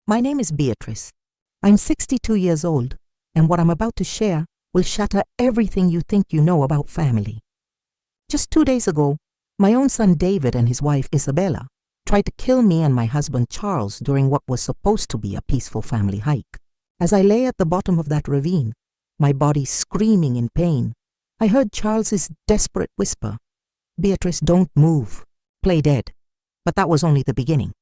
My name is Beatrice. I'm 62 years old, and what I'm about to share will shatter everything you think you know about family. Just 2 days ago, my own son David and his wife Isabella tried to kill me and my husband Charles during what was supposed to be a peaceful family hike. As I lay at the bottom of that ravine, my body screaming in pain, I heard Charles's desperate whisper, "Beatrice, don't move. Play dead." But that was only the beginning.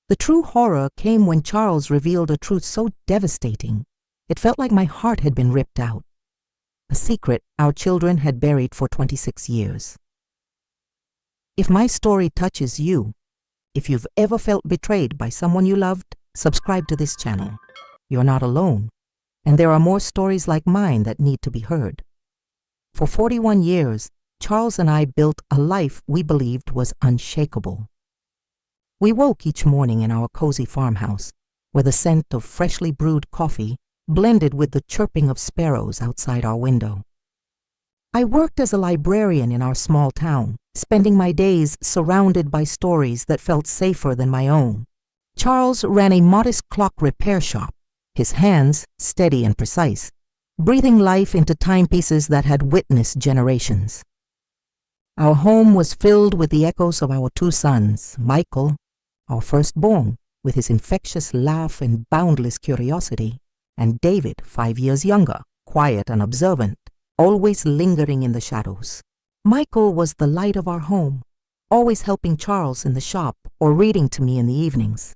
The true horror came when Charles revealed a truth so devastating, it felt like my heart had been ripped out. A secret our children had buried for 26 years. If my story touches you, if you've ever felt betrayed by someone you loved, subscribe to this channel. You're not alone, and there are more stories like mine that need to be heard. For 41 years, Charles and I built a life we believed was unshakable. We woke each morning in our cozy farmhouse, where the scent of freshly brewed coffee blended with the chirping of sparrows outside our window. I worked as a librarian in our small town, spending my days surrounded by stories that felt safer than my own. Charles ran a modest clock repair shop, his hands steady and precise, breathing life into timepieces that had witnessed generations. Our home was filled with the echoes of our two sons, Michael, our firstborn, with his infectious laugh and boundless curiosity, and David, 5 years younger, quiet and observant, always lingering in the shadows. Michael was the light of our home, always helping Charles in the shop or reading to me in the evenings.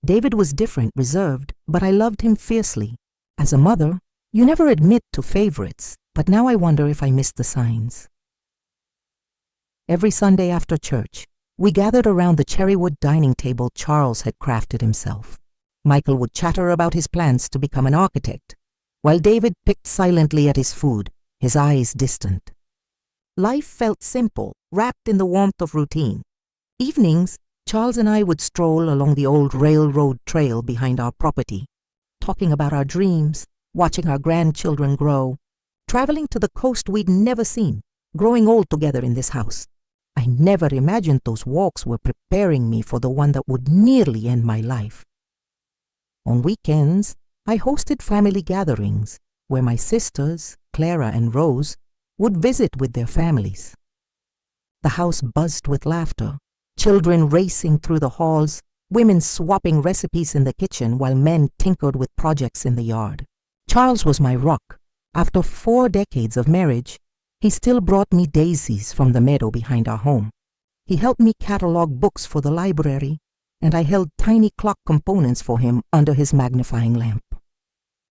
David was different, reserved, but I loved him fiercely. As a mother, you never admit to favorites, but now I wonder if I missed the signs. Every Sunday after church, we gathered around the cherrywood dining table Charles had crafted himself. Michael would chatter about his plans to become an architect, while David picked silently at his food, his eyes distant. Life felt simple, wrapped in the warmth of routine. Evenings, Charles and I would stroll along the old railroad trail behind our property, talking about our dreams, watching our grandchildren grow, traveling to the coast we'd never seen, growing old together in this house. I never imagined those walks were preparing me for the one that would nearly end my life. On weekends, I hosted family gatherings where my sisters, Clara and Rose, would visit with their families. The house buzzed with laughter, children racing through the halls, women swapping recipes in the kitchen while men tinkered with projects in the yard. Charles was my rock. After 4 decades of marriage, he still brought me daisies from the meadow behind our home. He helped me catalog books for the library, and I held tiny clock components for him under his magnifying lamp.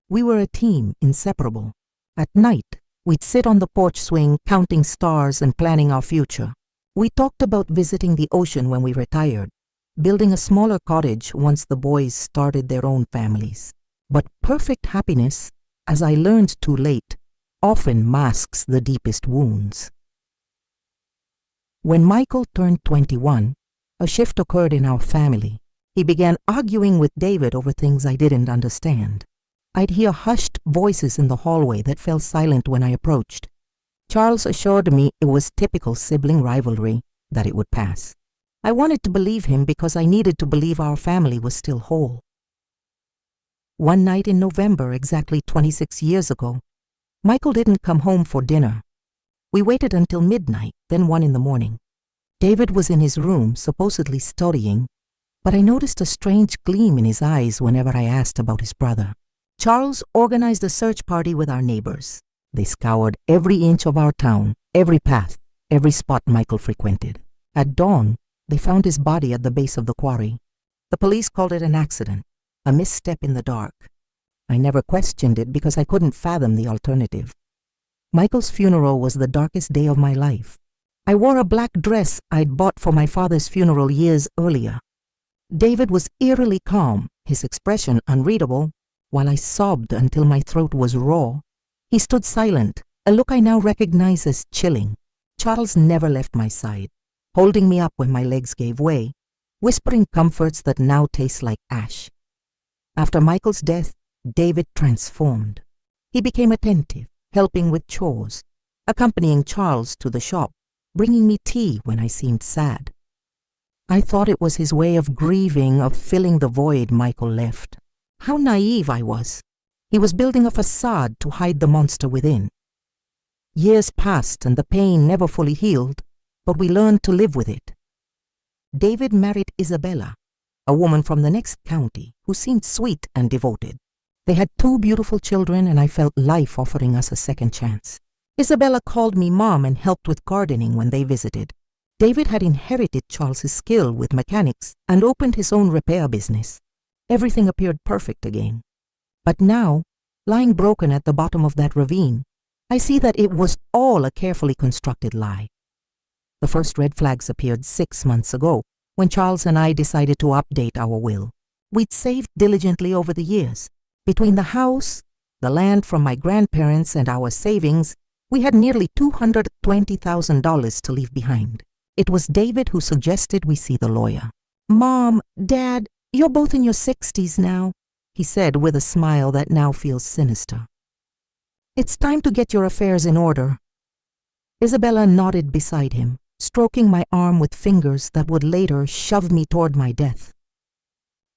We were a team, inseparable. At night, we'd sit on the porch swing, counting stars and planning our future. We talked about visiting the ocean when we retired, building a smaller cottage once the boys started their own families. But perfect happiness, as I learned too late, often masks the deepest wounds. When Michael turned 21, a shift occurred in our family. He began arguing with David over things I didn't understand. I'd hear hushed voices in the hallway that fell silent when I approached. Charles assured me it was typical sibling rivalry, that it would pass. I wanted to believe him because I needed to believe our family was still whole. One night in November, exactly 26 years ago, Michael didn't come home for dinner. We waited until midnight, then 1 in the morning. David was in his room, supposedly studying, but I noticed a strange gleam in his eyes whenever I asked about his brother. Charles organized a search party with our neighbors. They scoured every inch of our town, every path, every spot Michael frequented. At dawn, they found his body at the base of the quarry. The police called it an accident, a misstep in the dark. I never questioned it because I couldn't fathom the alternative. Michael's funeral was the darkest day of my life. I wore a black dress I'd bought for my father's funeral years earlier. David was eerily calm, his expression unreadable, while I sobbed until my throat was raw. He stood silent, a look I now recognize as chilling. Charles never left my side, holding me up when my legs gave way, whispering comforts that now taste like ash. After Michael's death, David transformed. He became attentive, helping with chores, accompanying Charles to the shop, bringing me tea when I seemed sad. I thought it was his way of grieving, of filling the void Michael left. How naive I was. He was building a facade to hide the monster within. Years passed and the pain never fully healed, but we learned to live with it. David married Isabella, a woman from the next county who seemed sweet and devoted. They had 2 beautiful children, and I felt life offering us a second chance. Isabella called me Mom and helped with gardening when they visited. David had inherited Charles's skill with mechanics and opened his own repair business. Everything appeared perfect again. But now, lying broken at the bottom of that ravine, I see that it was all a carefully constructed lie. The first red flags appeared 6 months ago, when Charles and I decided to update our will. We'd saved diligently over the years. Between the house, the land from my grandparents, and our savings, we had nearly $220,000 to leave behind. It was David who suggested we see the lawyer. "Mom, Dad, you're both in your 60s now," he said with a smile that now feels sinister. "It's time to get your affairs in order." Isabella nodded beside him, stroking my arm with fingers that would later shove me toward my death.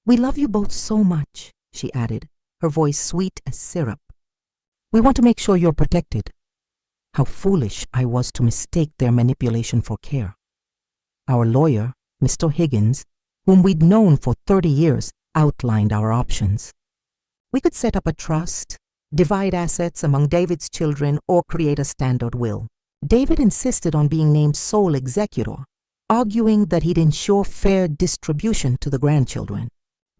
"We love you both so much," she added, her voice sweet as syrup. "We want to make sure you're protected." How foolish I was to mistake their manipulation for care. Our lawyer, Mr. Higgins, whom we'd known for 30 years, outlined our options. We could set up a trust, divide assets among David's children, or create a standard will. David insisted on being named sole executor, arguing that he'd ensure fair distribution to the grandchildren.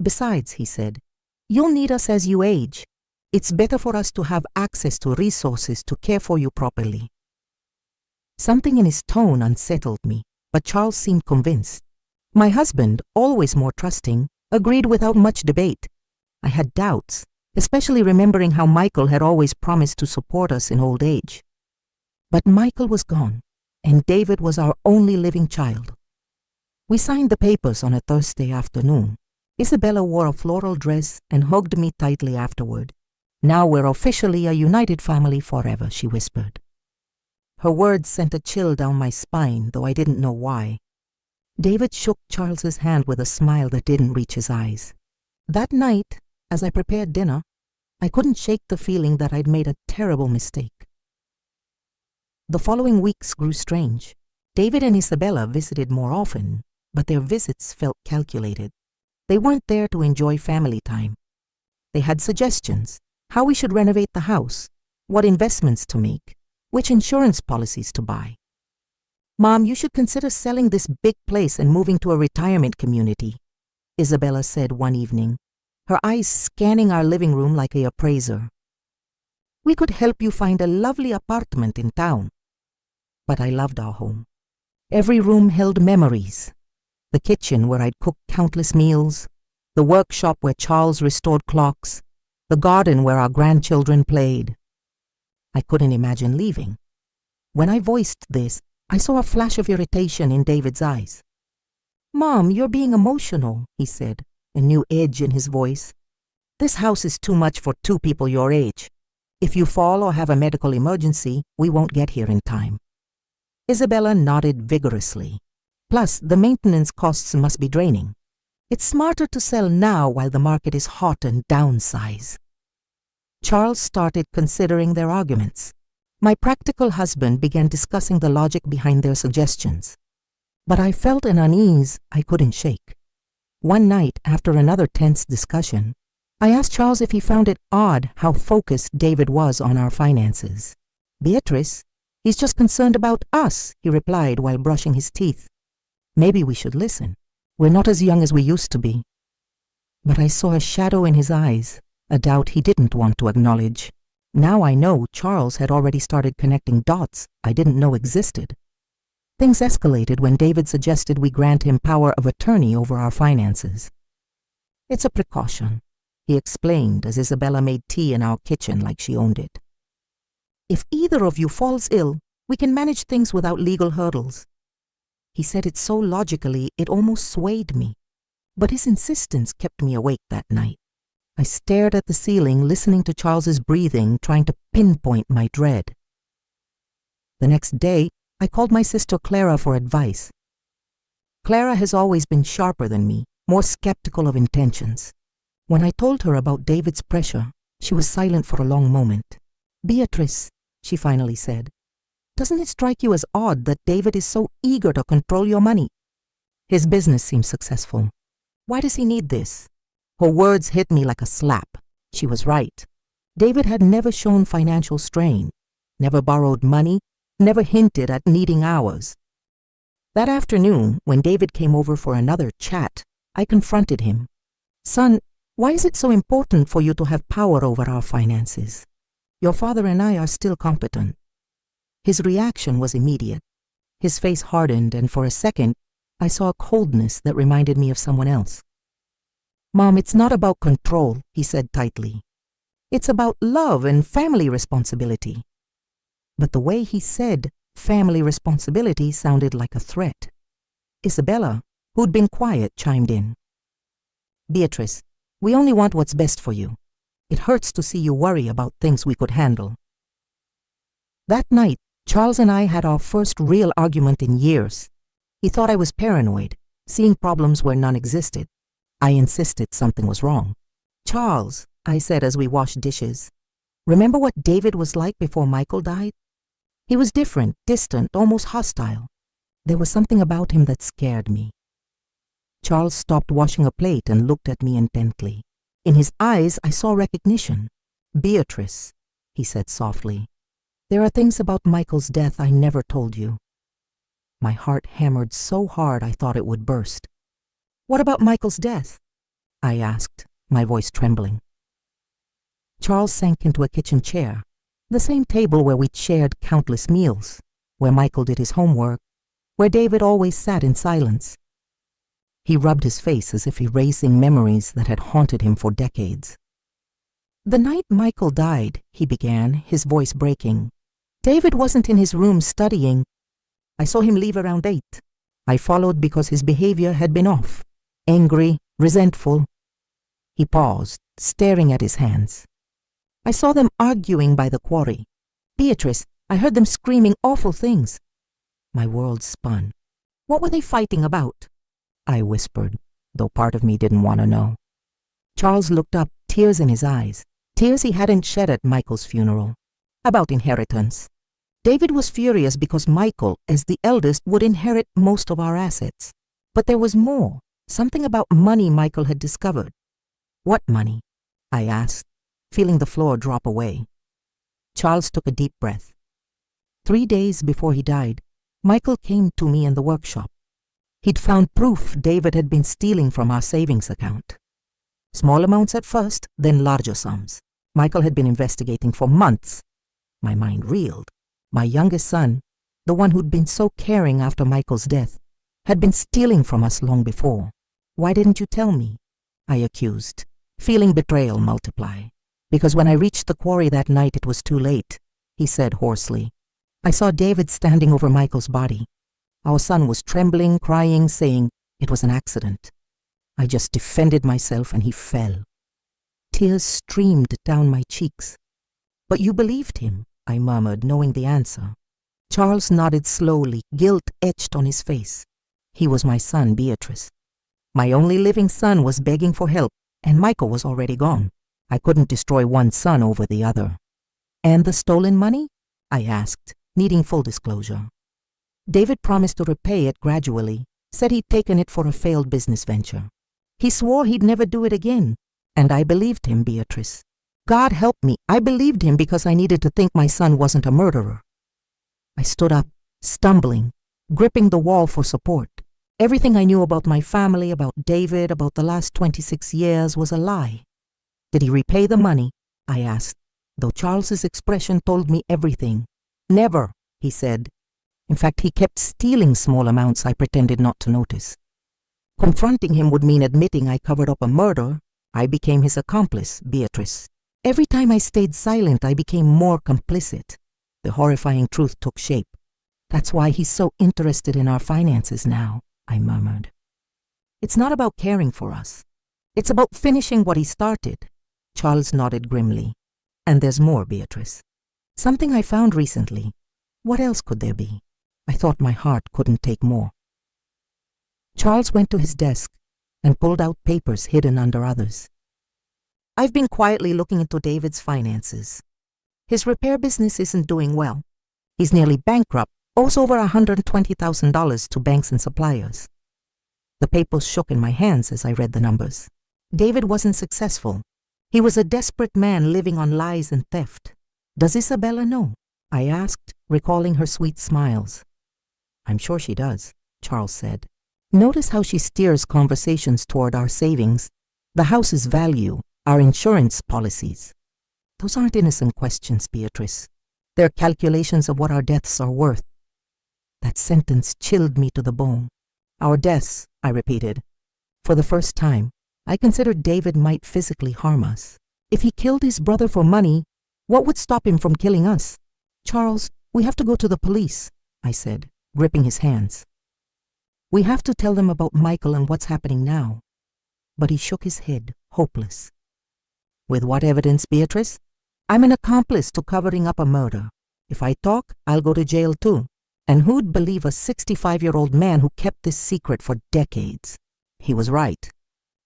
"Besides," he said, "you'll need us as you age. It's better for us to have access to resources to care for you properly." Something in his tone unsettled me, but Charles seemed convinced. My husband, always more trusting, agreed without much debate. I had doubts, especially remembering how Michael had always promised to support us in old age. But Michael was gone, and David was our only living child. We signed the papers on a Thursday afternoon. Isabella wore a floral dress and hugged me tightly afterward. "Now we're officially a united family forever," she whispered. Her words sent a chill down my spine, though I didn't know why. David shook Charles's hand with a smile that didn't reach his eyes. That night, as I prepared dinner, I couldn't shake the feeling that I'd made a terrible mistake. The following weeks grew strange. David and Isabella visited more often, but their visits felt calculated. They weren't there to enjoy family time. They had suggestions: how we should renovate the house, what investments to make, which insurance policies to buy. "Mom, you should consider selling this big place and moving to a retirement community," Isabella said one evening, her eyes scanning our living room like an appraiser. "We could help you find a lovely apartment in town." But I loved our home. Every room held memories. The kitchen where I'd cooked countless meals, the workshop where Charles restored clocks, the garden where our grandchildren played. I couldn't imagine leaving. When I voiced this, I saw a flash of irritation in David's eyes. "Mom, you're being emotional," he said, a new edge in his voice. "This house is too much for 2 people your age. If you fall or have a medical emergency, we won't get here in time." Isabella nodded vigorously. "Plus, the maintenance costs must be draining. It's smarter to sell now while the market is hot and downsize." Charles started considering their arguments. My practical husband began discussing the logic behind their suggestions. But I felt an unease I couldn't shake. One night, after another tense discussion, I asked Charles if he found it odd how focused David was on our finances. "Beatrice, he's just concerned about us," he replied while brushing his teeth. "Maybe we should listen. We're not as young as we used to be." But I saw a shadow in his eyes, a doubt he didn't want to acknowledge. Now I know Charles had already started connecting dots I didn't know existed. Things escalated when David suggested we grant him power of attorney over our finances. "It's a precaution," he explained as Isabella made tea in our kitchen like she owned it. "If either of you falls ill, we can manage things without legal hurdles." He said it so logically it almost swayed me, but his insistence kept me awake that night. I stared at the ceiling, listening to Charles's breathing, trying to pinpoint my dread. The next day, I called my sister Clara for advice. Clara has always been sharper than me, more skeptical of intentions. When I told her about David's pressure, she was silent for a long moment. Beatrice, she finally said, doesn't it strike you as odd that David is so eager to control your money? His business seems successful. Why does he need this? Her words hit me like a slap. She was right. David had never shown financial strain, never borrowed money, never hinted at needing ours. That afternoon, when David came over for another chat, I confronted him. Son, why is it so important for you to have power over our finances? Your father and I are still competent. His reaction was immediate. His face hardened, and for a second, I saw a coldness that reminded me of someone else. Mom, it's not about control, he said tightly. It's about love and family responsibility. But the way he said family responsibility sounded like a threat. Isabella, who'd been quiet, chimed in. Beatrice, we only want what's best for you. It hurts to see you worry about things we could handle. That night, Charles and I had our first real argument in years. He thought I was paranoid, seeing problems where none existed. I insisted something was wrong. Charles, I said as we washed dishes, remember what David was like before Michael died? He was different, distant, almost hostile. There was something about him that scared me. Charles stopped washing a plate and looked at me intently. In his eyes, I saw recognition. Beatrice, he said softly, there are things about Michael's death I never told you. My heart hammered so hard I thought it would burst. What about Michael's death? I asked, my voice trembling. Charles sank into a kitchen chair, the same table where we'd shared countless meals, where Michael did his homework, where David always sat in silence. He rubbed his face as if erasing memories that had haunted him for decades. The night Michael died, he began, his voice breaking, David wasn't in his room studying. I saw him leave around 8. I followed because his behavior had been off, angry, resentful. He paused, staring at his hands. I saw them arguing by the quarry. Beatrice, I heard them screaming awful things. My world spun. What were they fighting about? I whispered, though part of me didn't want to know. Charles looked up, tears in his eyes, tears he hadn't shed at Michael's funeral. About inheritance. David was furious because Michael, as the eldest, would inherit most of our assets. But there was more, something about money Michael had discovered. What money? I asked, feeling the floor drop away. Charles took a deep breath. 3 days before he died, Michael came to me in the workshop. He'd found proof David had been stealing from our savings account. Small amounts at first, then larger sums. Michael had been investigating for months. My mind reeled. My youngest son, the one who'd been so caring after Michael's death, had been stealing from us long before. Why didn't you tell me? I accused, feeling betrayal multiply. Because when I reached the quarry that night it was too late, he said hoarsely. I saw David standing over Michael's body. Our son was trembling, crying, saying it was an accident. I just defended myself and he fell. Tears streamed down my cheeks. But you believed him, I murmured, knowing the answer. Charles nodded slowly, guilt etched on his face. He was my son, Beatrice. My only living son was begging for help, and Michael was already gone. I couldn't destroy one son over the other. And the stolen money? I asked, needing full disclosure. David promised to repay it gradually, said he'd taken it for a failed business venture. He swore he'd never do it again, and I believed him, Beatrice. God help me, I believed him because I needed to think my son wasn't a murderer. I stood up, stumbling, gripping the wall for support. Everything I knew about my family, about David, about the last 26 years was a lie. Did he repay the money? I asked, though Charles's expression told me everything. Never, he said. In fact, he kept stealing small amounts I pretended not to notice. Confronting him would mean admitting I covered up a murder. I became his accomplice, Beatrice. Every time I stayed silent, I became more complicit. The horrifying truth took shape. That's why he's so interested in our finances now, I murmured. It's not about caring for us. It's about finishing what he started. Charles nodded grimly. And there's more, Beatrice. Something I found recently. What else could there be? I thought my heart couldn't take more. Charles went to his desk and pulled out papers hidden under others. I've been quietly looking into David's finances. His repair business isn't doing well. He's nearly bankrupt, owes over $120,000 to banks and suppliers. The papers shook in my hands as I read the numbers. David wasn't successful. He was a desperate man living on lies and theft. Does Isabella know? I asked, recalling her sweet smiles. I'm sure she does, Charles said. Notice how she steers conversations toward our savings, the house's value, our insurance policies. Those aren't innocent questions, Beatrice. They're calculations of what our deaths are worth. That sentence chilled me to the bone. Our deaths, I repeated. For the first time, I considered David might physically harm us. If he killed his brother for money, what would stop him from killing us? Charles, we have to go to the police, I said, gripping his hands. We have to tell them about Michael and what's happening now. But he shook his head, hopeless. With what evidence, Beatrice? I'm an accomplice to covering up a murder. If I talk, I'll go to jail too. And who'd believe a 65-year-old man who kept this secret for decades? He was right.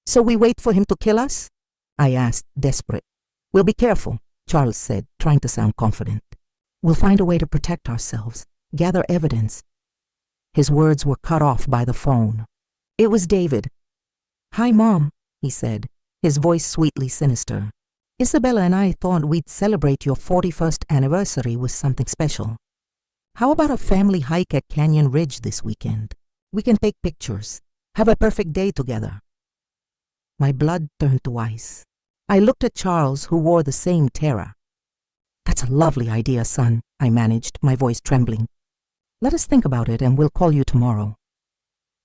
So we wait for him to kill us? I asked, desperate. We'll be careful, Charles said, trying to sound confident. We'll find a way to protect ourselves, gather evidence. His words were cut off by the phone. It was David. Hi, Mom, he said, his voice sweetly sinister. Isabella and I thought we'd celebrate your 41st anniversary with something special. How about a family hike at Canyon Ridge this weekend? We can take pictures, have a perfect day together. My blood turned to ice. I looked at Charles, who wore the same terror. That's a lovely idea, son, I managed, my voice trembling. Let us think about it and we'll call you tomorrow.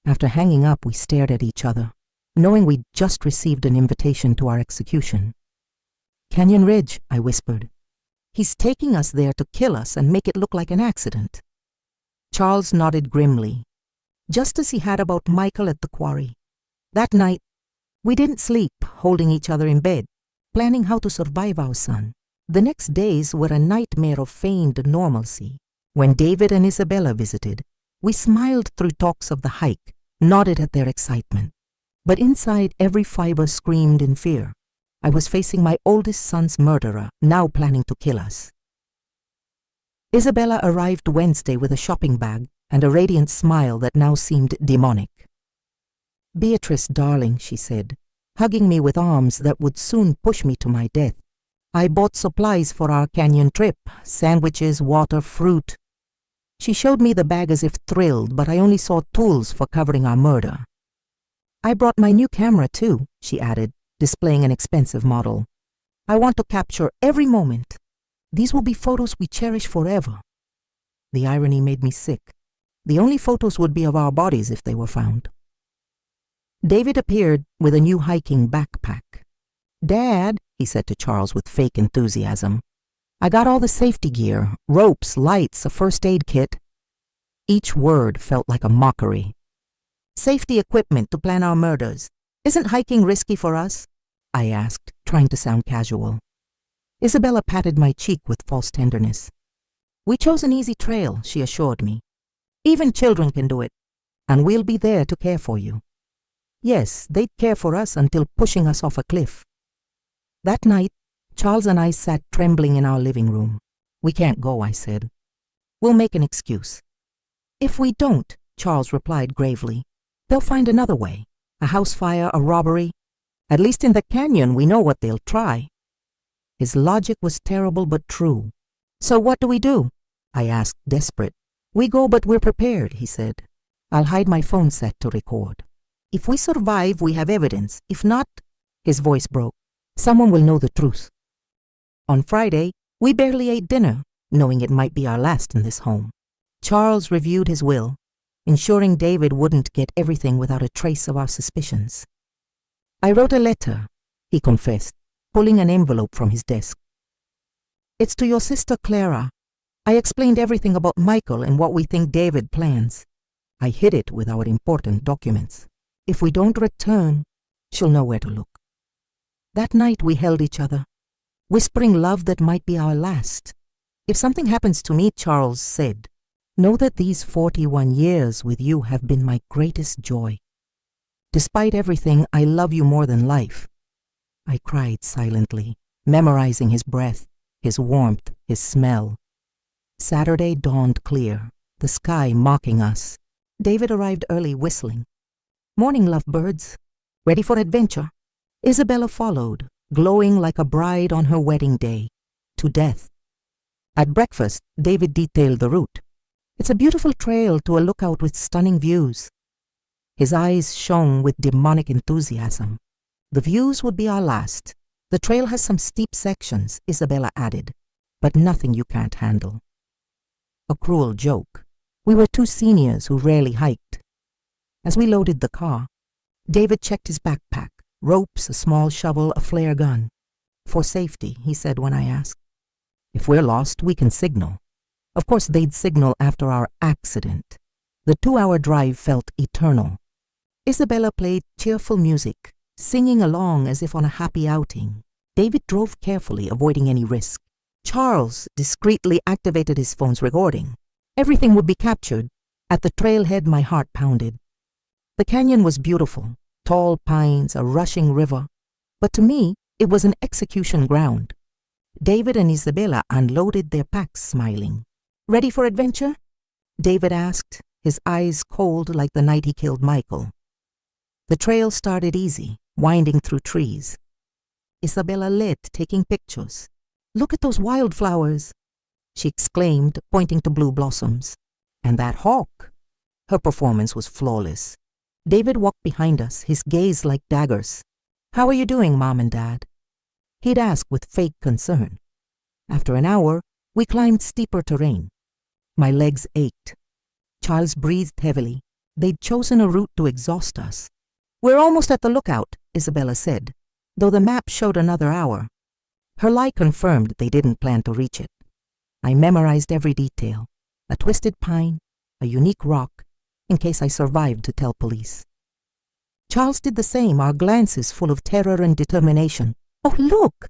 After hanging up, we stared at each other, knowing we'd just received an invitation to our execution. Canyon Ridge, I whispered. He's taking us there to kill us and make it look like an accident. Charles nodded grimly, just as he had about Michael at the quarry. That night, we didn't sleep, holding each other in bed, planning how to survive our son. The next days were a nightmare of feigned normalcy. When David and Isabella visited, we smiled through talks of the hike, nodded at their excitement. But inside, every fiber screamed in fear. I was facing my oldest son's murderer, now planning to kill us. Isabella arrived Wednesday with a shopping bag and a radiant smile that now seemed demonic. Beatrice, darling, she said, hugging me with arms that would soon push me to my death. I bought supplies for our canyon trip, sandwiches, water, fruit. She showed me the bag as if thrilled, but I only saw tools for covering our murder. I brought my new camera too, she added, displaying an expensive model. I want to capture every moment. These will be photos we cherish forever. The irony made me sick. The only photos would be of our bodies if they were found. David appeared with a new hiking backpack. Dad, he said to Charles with fake enthusiasm, I got all the safety gear, ropes, lights, a first aid kit. Each word felt like a mockery. Safety equipment to plan our murders. Isn't hiking risky for us? I asked, trying to sound casual. Isabella patted my cheek with false tenderness. We chose an easy trail, she assured me. Even children can do it, and we'll be there to care for you. Yes, they'd care for us until pushing us off a cliff. That night, Charles and I sat trembling in our living room. We can't go, I said. We'll make an excuse. If we don't, Charles replied gravely, they'll find another way. A house fire, a robbery. At least in the canyon, we know what they'll try. His logic was terrible but true. So what do we do? I asked, desperate. We go, but we're prepared, he said. I'll hide my phone set to record. If we survive, we have evidence. If not, his voice broke. Someone will know the truth. On Friday, we barely ate dinner, knowing it might be our last in this home. Charles reviewed his will, ensuring David wouldn't get everything without a trace of our suspicions. I wrote a letter, he confessed, pulling an envelope from his desk. It's to your sister Clara. I explained everything about Michael and what we think David plans. I hid it with our important documents. If we don't return, she'll know where to look. That night we held each other, whispering love that might be our last. If something happens to me, Charles said, know that these 41 years with you have been my greatest joy. Despite everything, I love you more than life. I cried silently, memorizing his breath, his warmth, his smell. Saturday dawned clear, the sky mocking us. David arrived early whistling. Morning, lovebirds. Ready for adventure? Isabella followed, glowing like a bride on her wedding day, to death. At breakfast, David detailed the route. It's a beautiful trail to a lookout with stunning views. His eyes shone with demonic enthusiasm. The views would be our last. The trail has some steep sections, Isabella added, but nothing you can't handle. A cruel joke. We were two seniors who rarely hiked. As we loaded the car, David checked his backpack, ropes, a small shovel, a flare gun. For safety, he said when I asked. If we're lost, we can signal. Of course, they'd signal after our accident. The 2-hour drive felt eternal. Isabella played cheerful music, singing along as if on a happy outing. David drove carefully, avoiding any risk. Charles discreetly activated his phone's recording. Everything would be captured. At the trailhead, my heart pounded. The canyon was beautiful, tall pines, a rushing river. But to me, it was an execution ground. David and Isabella unloaded their packs, smiling. Ready for adventure? David asked, his eyes cold like the night he killed Michael. The trail started easy, winding through trees. Isabella led, taking pictures. Look at those wildflowers, she exclaimed, pointing to blue blossoms. And that hawk. Her performance was flawless. David walked behind us, his gaze like daggers. How are you doing, Mom and Dad? He'd ask with fake concern. After an hour, we climbed steeper terrain. My legs ached. Charles breathed heavily. They'd chosen a route to exhaust us. We're almost at the lookout, Isabella said, though the map showed another hour. Her lie confirmed they didn't plan to reach it. I memorized every detail. A twisted pine, a unique rock, in case I survived to tell police. Charles did the same, our glances full of terror and determination. Oh, look!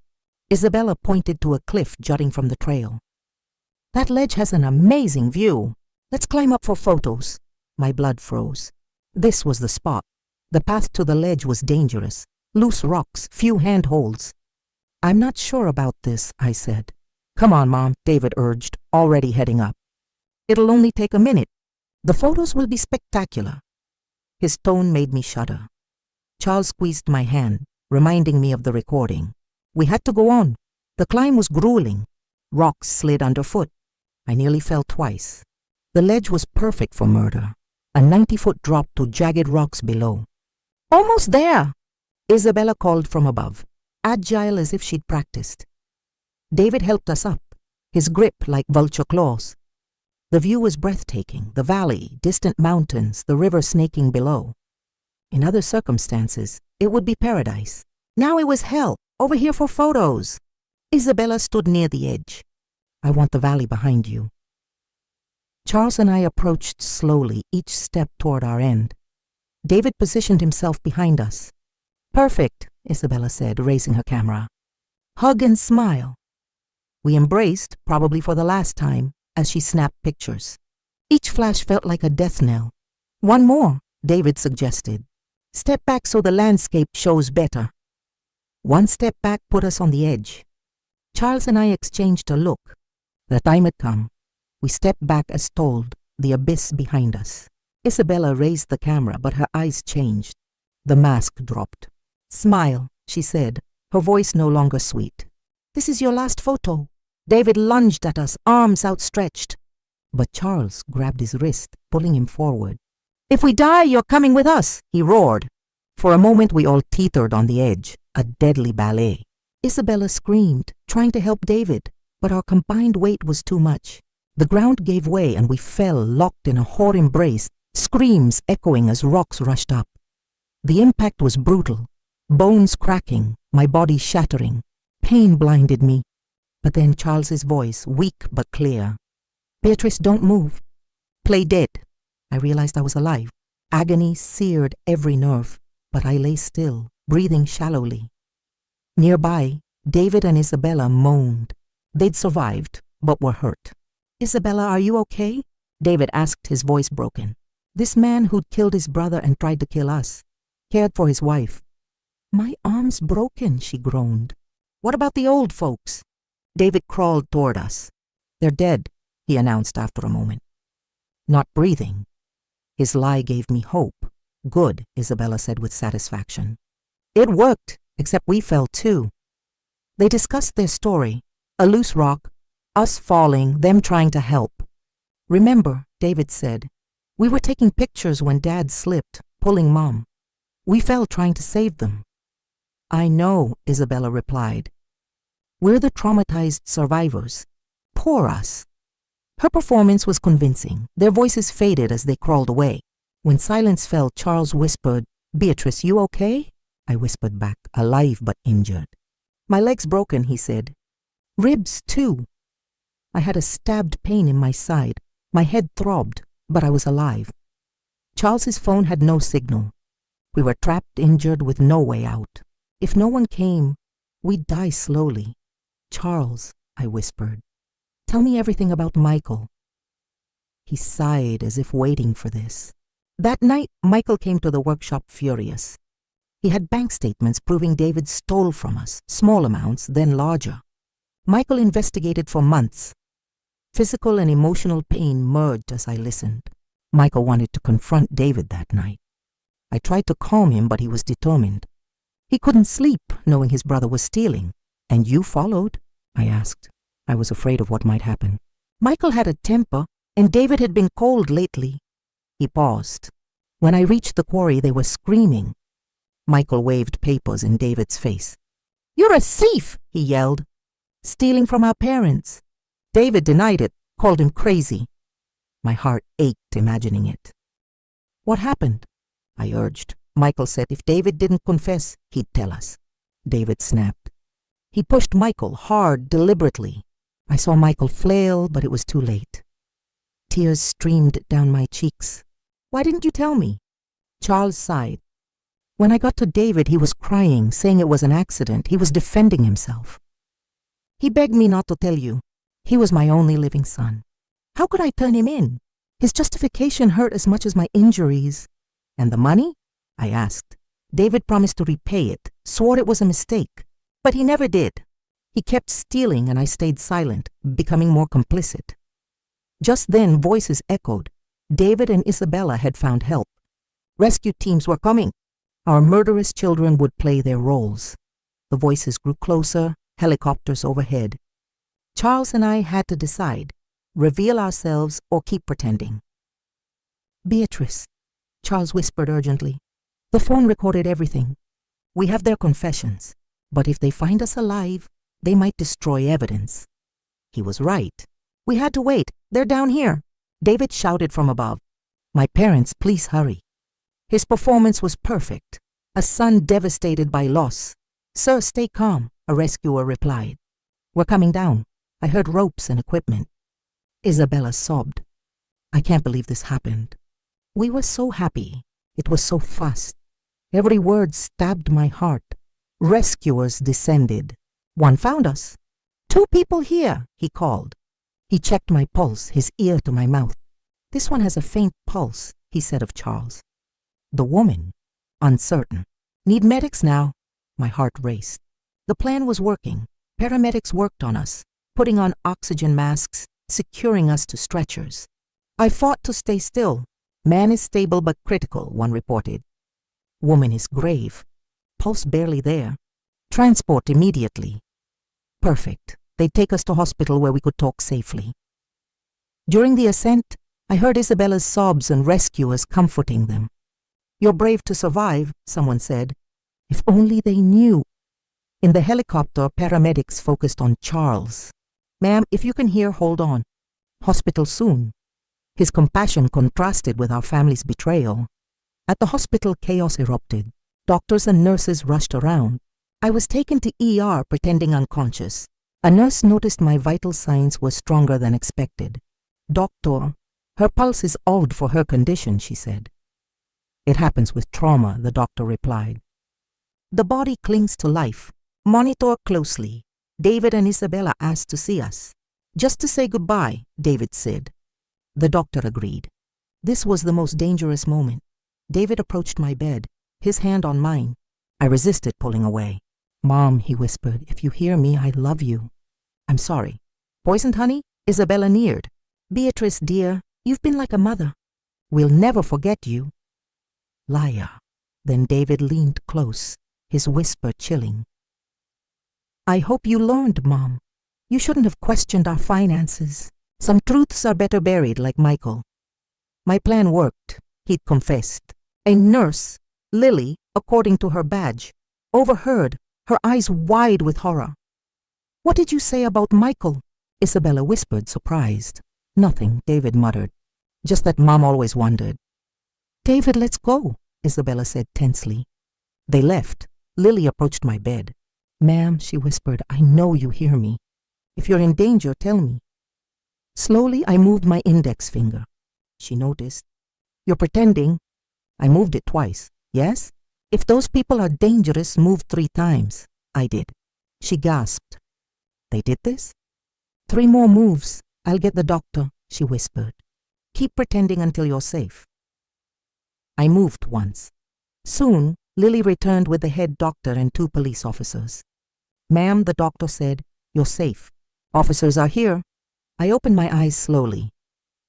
Isabella pointed to a cliff jutting from the trail. That ledge has an amazing view. Let's climb up for photos. My blood froze. This was the spot. The path to the ledge was dangerous. Loose rocks, few handholds. I'm not sure about this, I said. Come on, Mom, David urged, already heading up. It'll only take a minute. The photos will be spectacular. His tone made me shudder. Charles squeezed my hand, reminding me of the recording. We had to go on. The climb was grueling. Rocks slid underfoot. I nearly fell twice. The ledge was perfect for murder. A 90-foot drop to jagged rocks below. Almost there, Isabella called from above, agile as if she'd practiced. David helped us up, his grip like vulture claws. The view was breathtaking, the valley, distant mountains, the river snaking below. In other circumstances, it would be paradise. Now it was hell, over here for photos. Isabella stood near the edge. I want the valley behind you. Charles and I approached slowly, each step toward our end. David positioned himself behind us. Perfect, Isabella said, raising her camera. Hug and smile. We embraced, probably for the last time, as she snapped pictures. Each flash felt like a death knell. One more, David suggested. Step back so the landscape shows better. One step back put us on the edge. Charles and I exchanged a look. The time had come. We stepped back as told, the abyss behind us. Isabella raised the camera, but her eyes changed. The mask dropped. Smile, she said, her voice no longer sweet. This is your last photo. David lunged at us, arms outstretched. But Charles grabbed his wrist, pulling him forward. If we die, you're coming with us, he roared. For a moment we all teetered on the edge, a deadly ballet. Isabella screamed, trying to help David, but our combined weight was too much. The ground gave way and we fell, locked in a hot embrace, screams echoing as rocks rushed up. The impact was brutal, bones cracking, my body shattering. Pain blinded me. But then Charles's voice, weak but clear. Beatrice, don't move. Play dead. I realized I was alive. Agony seared every nerve, but I lay still, breathing shallowly. Nearby, David and Isabella moaned. They'd survived, but were hurt. Isabella, are you okay? David asked, his voice broken. This man who'd killed his brother and tried to kill us. cared for his wife. "My arm's broken," she groaned. "What about the old folks?" David crawled toward us. "They're dead," he announced after a moment. "Not breathing." His lie gave me hope. "Good," Isabella said with satisfaction. "It worked, except we fell too." They discussed their story, a loose rock, us falling, them trying to help. "Remember," David said, "we were taking pictures when Dad slipped, pulling Mom. We fell trying to save them." "I know," Isabella replied. "We're the traumatized survivors. Poor us." Her performance was convincing. Their voices faded as they crawled away. When silence fell, Charles whispered, "Beatrice, you okay?" I whispered back, "Alive but injured." "My leg's broken," he said. "Ribs, too." I had a stabbed pain in my side. My head throbbed, but I was alive. Charles's phone had no signal. We were trapped, injured, with no way out. If no one came, we'd die slowly. "Charles," I whispered, "tell me everything about Michael." He sighed as if waiting for this. That night, Michael came to the workshop furious. He had bank statements proving David stole from us, small amounts, then larger. Michael investigated for months. Physical and emotional pain merged as I listened. Michael wanted to confront David that night. I tried to calm him, but he was determined. He couldn't sleep, knowing his brother was stealing. "And you followed?" I asked. I was afraid of what might happen. Michael had a temper, and David had been cold lately. He paused. When I reached the quarry, they were screaming. Michael waved papers in David's face. "You're a thief!" he yelled. "Stealing from our parents." David denied it, called him crazy. My heart ached imagining it. "What happened?" I urged. Michael said if David didn't confess, he'd tell us. David snapped. He pushed Michael hard, deliberately. I saw Michael flail, but it was too late. Tears streamed down my cheeks. "Why didn't you tell me?" Charles sighed. When I got to David, he was crying, saying it was an accident. He was defending himself. "He begged me not to tell you. He was my only living son. How could I turn him in? His justification hurt as much as my injuries." "And the money?" I asked. "David promised to repay it, swore it was a mistake. But he never did. He kept stealing and I stayed silent, becoming more complicit." Just then, voices echoed. David and Isabella had found help. Rescue teams were coming. Our murderous children would play their roles. The voices grew closer, helicopters overhead. Charles and I had to decide, reveal ourselves or keep pretending. "Beatrice," Charles whispered urgently. "The phone recorded everything. We have their confessions, but if they find us alive, they might destroy evidence." He was right. We had to wait. "They're down here," David shouted from above. "My parents, please hurry." His performance was perfect. A son devastated by loss. "Sir, stay calm," a rescuer replied. "We're coming down." I heard ropes and equipment. Isabella sobbed. "I can't believe this happened." We were so happy. It was so fast. Every word stabbed my heart. Rescuers descended. One found us. "Two people here," he called. He checked my pulse, his ear to my mouth. "This one has a faint pulse," he said of Charles. The woman, uncertain. "Need medics now." My heart raced. The plan was working. Paramedics worked on us, putting on oxygen masks, securing us to stretchers. I fought to stay still. "Man is stable but critical," one reported. "Woman is grave. Pulse barely there. Transport immediately." Perfect. They'd take us to hospital where we could talk safely. During the ascent, I heard Isabella's sobs and rescuers comforting them. "You're brave to survive," someone said. If only they knew. In the helicopter, paramedics focused on Charles. "Ma'am, if you can hear, hold on. Hospital soon." His compassion contrasted with our family's betrayal. At the hospital, chaos erupted. Doctors and nurses rushed around. I was taken to ER pretending unconscious. A nurse noticed my vital signs were stronger than expected. "Doctor, her pulse is odd for her condition," she said. "It happens with trauma," the doctor replied. "The body clings to life. Monitor closely." David and Isabella asked to see us. "Just to say goodbye," David said. The doctor agreed. This was the most dangerous moment. David approached my bed. his hand on mine. I resisted pulling away. "Mom," he whispered, "if you hear me, I love you." "I'm sorry." "Poisoned honey?" Isabella neared. "Beatrice, dear, you've been like a mother. We'll never forget you." "Liar." Then David leaned close, his whisper chilling. "I hope you learned, Mom. You shouldn't have questioned our finances. Some truths are better buried, like Michael. My plan worked," he'd confessed. A nurse, Lily, according to her badge, overheard, her eyes wide with horror. "What did you say about Michael?" Isabella whispered, surprised. "Nothing," David muttered. "Just that Mom always wondered." "David, let's go," Isabella said tensely. They left. Lily approached my bed. "Ma'am," she whispered, "I know you hear me. If you're in danger, tell me." Slowly, I moved my index finger. She noticed. "You're pretending." I moved it twice. "Yes? If those people are dangerous, move 3 times. I did. She gasped. "They did this?" "3 more moves. I'll get the doctor," she whispered. "Keep pretending until you're safe." I moved once. Soon, Lily returned with the head doctor and 2 police officers. "Ma'am," the doctor said, "you're safe. Officers are here." I opened my eyes slowly.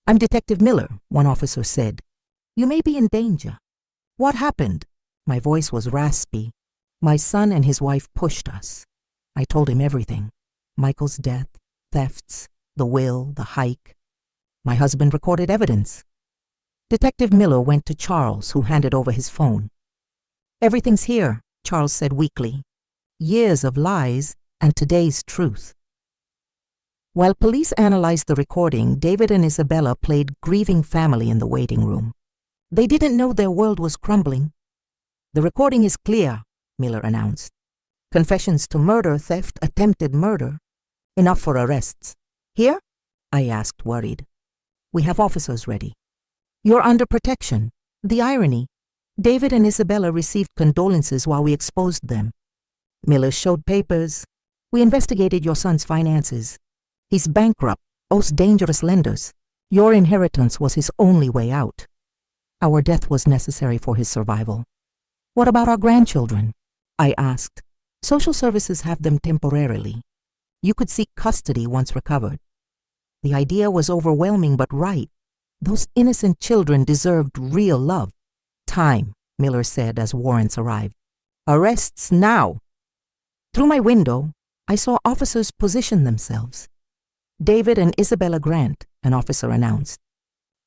"I'm Detective Miller," one officer said. "You may be in danger." "What happened?" My voice was raspy. "My son and his wife pushed us." I told him everything. Michael's death, thefts, the will, the hike. My husband recorded evidence. Detective Miller went to Charles, who handed over his phone. "Everything's here," Charles said weakly. Years of lies and today's truth. While police analyzed the recording, David and Isabella played grieving family in the waiting room. They didn't know their world was crumbling. "The recording is clear," Miller announced. "Confessions to murder, theft, attempted murder. Enough for arrests." "Here?" I asked, worried. "We have officers ready." "You're under protection." The irony. David and Isabella received condolences while we exposed them. Miller showed papers. "We investigated your son's finances. He's bankrupt, owes dangerous lenders. Your inheritance was his only way out. Our death was necessary for his survival." "What about our grandchildren?" I asked. "Social services have them temporarily. You could seek custody once recovered." The idea was overwhelming but right. Those innocent children deserved real love. "Time," Miller said as warrants arrived. "Arrests now." Through my window, I saw officers position themselves. "David and Isabella Grant," an officer announced.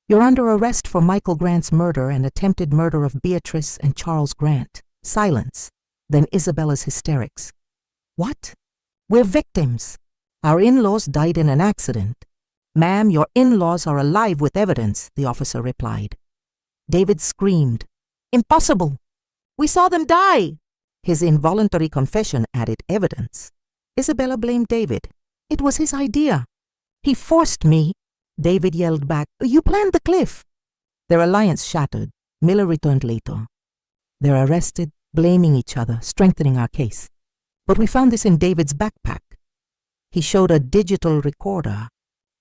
"You're under arrest for Michael Grant's murder and attempted murder of Beatrice and Charles Grant." Silence. Then Isabella's hysterics. "What?" "We're victims. Our in-laws died in an accident." "Ma'am, your in-laws are alive with evidence," the officer replied. David screamed. "Impossible! We saw them die!" His involuntary confession added evidence. Isabella blamed David. "It was his idea. He forced me." David yelled back, "You planned the cliff." Their alliance shattered. Miller returned later. They're arrested, blaming each other, strengthening our case. "But we found this in David's backpack." He showed a digital recorder.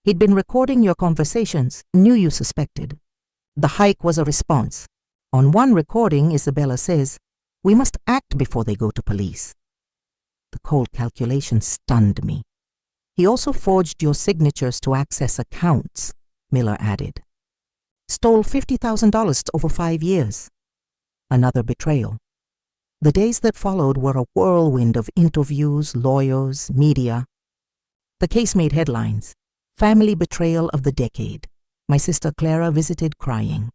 "He'd been recording your conversations, knew you suspected." The hike was a response. On one recording, Isabella says, "We must act before they go to police." The cold calculation stunned me. "He also forged your signatures to access accounts," Miller added. "Stole $50,000 over 5 years." Another betrayal. The days that followed were a whirlwind of interviews, lawyers, media. The case made headlines. Family betrayal of the decade. My sister Clara visited crying.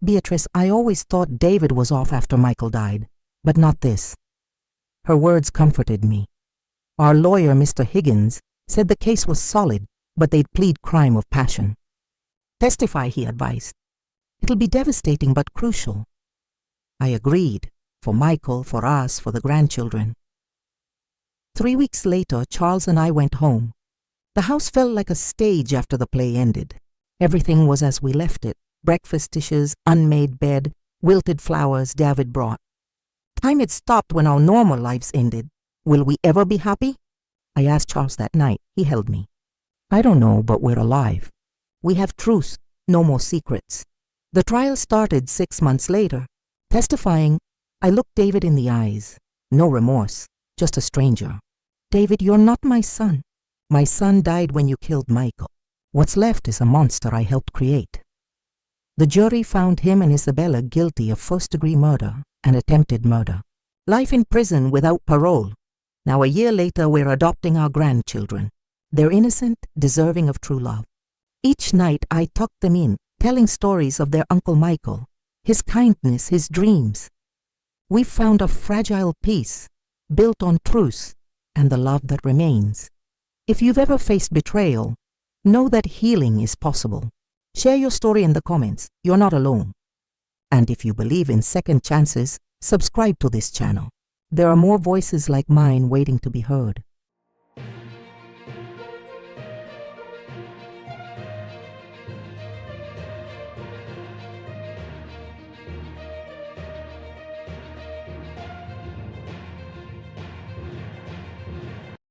"Beatrice, I always thought David was off after Michael died, but not this." Her words comforted me. Our lawyer, Mr. Higgins, said the case was solid, but they'd plead crime of passion. "Testify," he advised. "It'll be devastating but crucial." I agreed. For Michael, for us, for the grandchildren. 3 weeks later, Charles and I went home. The house felt like a stage after the play ended. Everything was as we left it. Breakfast dishes, unmade bed, wilted flowers David brought. Time had stopped when our normal lives ended. Will we ever be happy? I asked Charles that night. He held me. "I don't know, but we're alive. We have truth, no more secrets." The trial started 6 months later. Testifying, I looked David in the eyes. No remorse, just a stranger. David, you're not my son. My son died when you killed Michael. What's left is a monster I helped create. The jury found him and Isabella guilty of first-degree murder and attempted murder. Life in prison without parole. Now a year later, we're adopting our grandchildren. They're innocent, deserving of true love. Each night I tuck them in, telling stories of their Uncle Michael, his kindness, his dreams. We've found a fragile peace, built on truth and the love that remains. If you've ever faced betrayal, know that healing is possible. Share your story in the comments. You're not alone. And if you believe in second chances, subscribe to this channel. There are more voices like mine waiting to be heard.